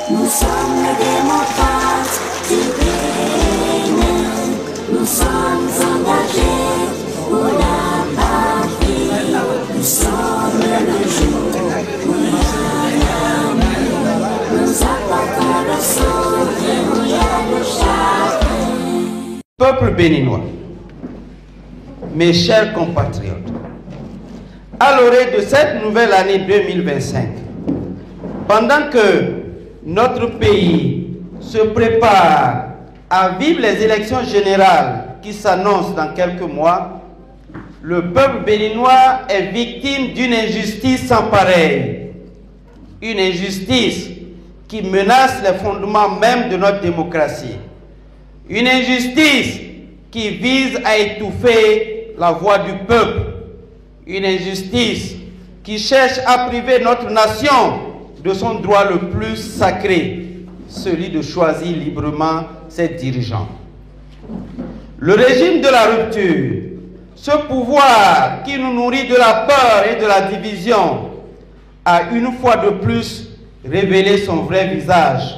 Nous sommes les démocrates du Bénin. Nous sommes engagés pour la patrie. Nous sommes le jour où nous apportons le sang qui mouille le chagrin. Peuple béninois, mes chers compatriotes, à l'orée de cette nouvelle année 2025, pendant que notre pays se prépare à vivre les élections générales qui s'annoncent dans quelques mois, le peuple béninois est victime d'une injustice sans pareille. Une injustice qui menace les fondements même de notre démocratie. Une injustice qui vise à étouffer la voix du peuple. Une injustice qui cherche à priver notre nation de son droit le plus sacré, celui de choisir librement ses dirigeants. Le régime de la rupture, ce pouvoir qui nous nourrit de la peur et de la division, a une fois de plus révélé son vrai visage.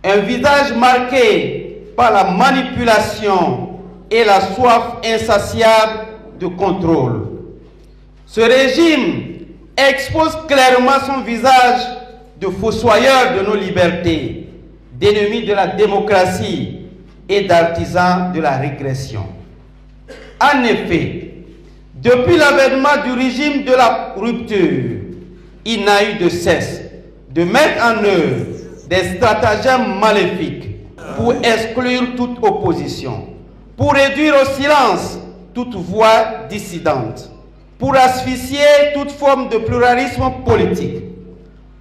Un visage marqué par la manipulation et la soif insatiable de contrôle. Ce régime expose clairement son visage de fossoyeur de nos libertés, d'ennemi de la démocratie et d'artisan de la régression. En effet, depuis l'avènement du régime de la rupture, il n'a eu de cesse de mettre en œuvre des stratagèmes maléfiques pour exclure toute opposition, pour réduire au silence toute voix dissidente, pour asphyxier toute forme de pluralisme politique.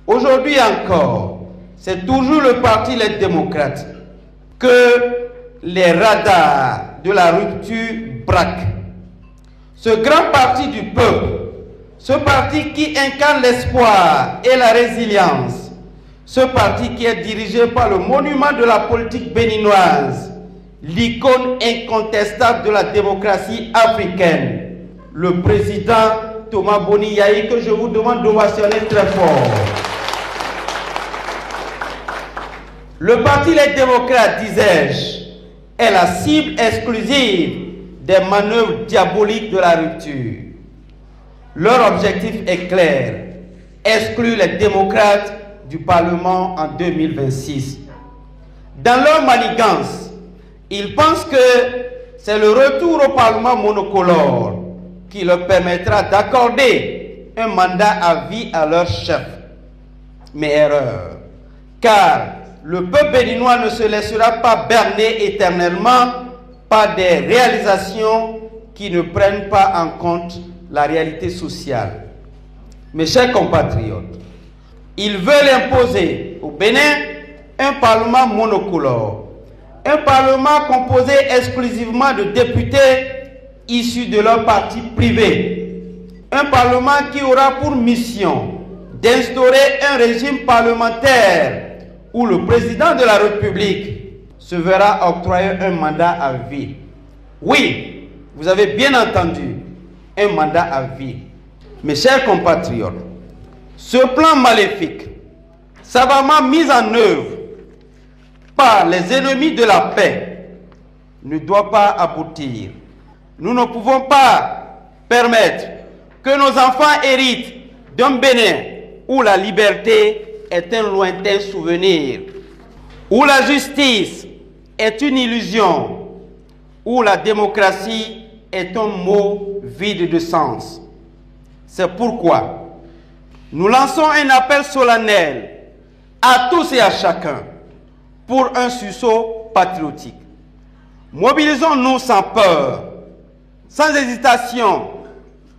Aujourd'hui encore, c'est toujours le parti Les Démocrates que les radars de la rupture braquent. Ce grand parti du peuple, ce parti qui incarne l'espoir et la résilience, ce parti qui est dirigé par le monument de la politique béninoise, l'icône incontestable de la démocratie africaine, le président Thomas Boni Yayi, que je vous demande d'ovationner très fort. Le parti Les Démocrates, disais-je, est la cible exclusive des manœuvres diaboliques de la rupture. Leur objectif est clair, exclure les démocrates du Parlement en 2026. Dans leur manigance, ils pensent que c'est le retour au Parlement monocolore qui leur permettra d'accorder un mandat à vie à leur chef. Mais erreur, car le peuple béninois ne se laissera pas berner éternellement par des réalisations qui ne prennent pas en compte la réalité sociale. Mes chers compatriotes, ils veulent imposer au Bénin un parlement monocolore, un parlement composé exclusivement de députés issus de leur parti privé, un parlement qui aura pour mission d'instaurer un régime parlementaire où le président de la République se verra octroyer un mandat à vie. Oui, vous avez bien entendu, un mandat à vie. Mes chers compatriotes, ce plan maléfique, savamment mis en œuvre par les ennemis de la paix, ne doit pas aboutir. Nous ne pouvons pas permettre que nos enfants héritent d'un Bénin où la liberté est un lointain souvenir, où la justice est une illusion, où la démocratie est un mot vide de sens. C'est pourquoi nous lançons un appel solennel à tous et à chacun pour un sursaut patriotique. Mobilisons-nous sans peur, sans hésitation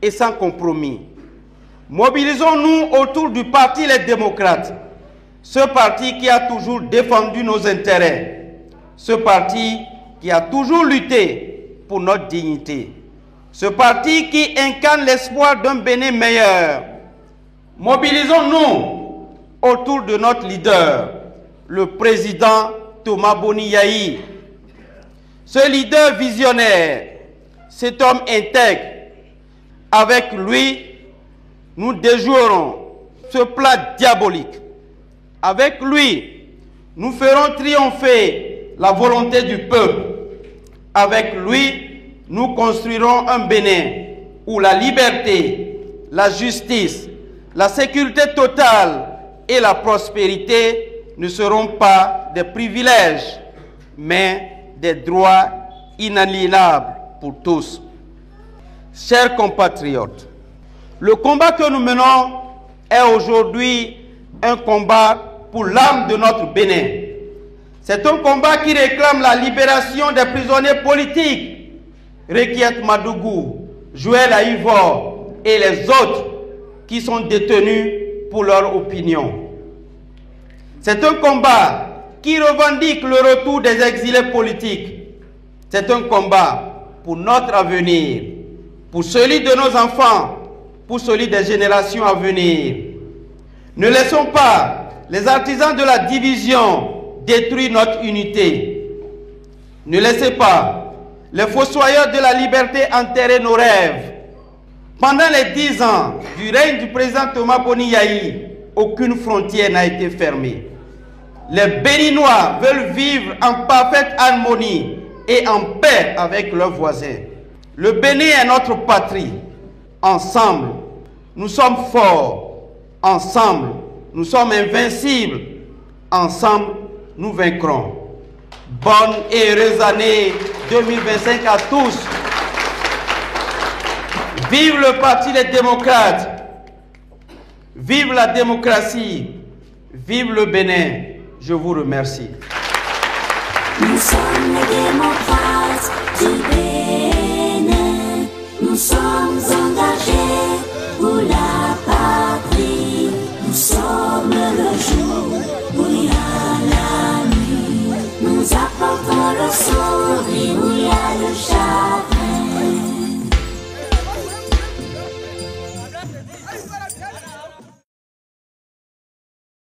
et sans compromis. Mobilisons-nous autour du parti Les Démocrates, ce parti qui a toujours défendu nos intérêts, ce parti qui a toujours lutté pour notre dignité, ce parti qui incarne l'espoir d'un Bénin meilleur. Mobilisons-nous autour de notre leader, le président Thomas Boni Yayi. Ce leader visionnaire, cet homme intègre, avec lui, nous déjouerons ce plat diabolique. Avec lui, nous ferons triompher la volonté du peuple. Avec lui, nous construirons un Bénin où la liberté, la justice, la sécurité totale et la prospérité ne seront pas des privilèges, mais des droits inaliénables pour tous. Chers compatriotes, le combat que nous menons est aujourd'hui un combat pour l'âme de notre Bénin. C'est un combat qui réclame la libération des prisonniers politiques, Requiet Madougou, Joël Aïvor et les autres qui sont détenus pour leur opinion. C'est un combat qui revendique le retour des exilés politiques. C'est un combat pour notre avenir, pour celui de nos enfants, pour celui des générations à venir. Ne laissons pas les artisans de la division détruire notre unité. Ne laissez pas les fossoyeurs de la liberté enterrer nos rêves. Pendant les 10 ans du règne du président Thomas Boni Yayi, aucune frontière n'a été fermée. Les Béninois veulent vivre en parfaite harmonie et en paix avec leurs voisins. Le Bénin est notre patrie. Ensemble, nous sommes forts. Ensemble, nous sommes invincibles. Ensemble, nous vaincrons. Bonne et heureuse année 2025 à tous. Vive le Parti des démocrates. Vive la démocratie. Vive le Bénin. Je vous remercie. Nous sommes les démocrates du Bénin. Nous sommes engagés pour la patrie. Nous sommes le jour, brillants la nuit. Nous apportons le son.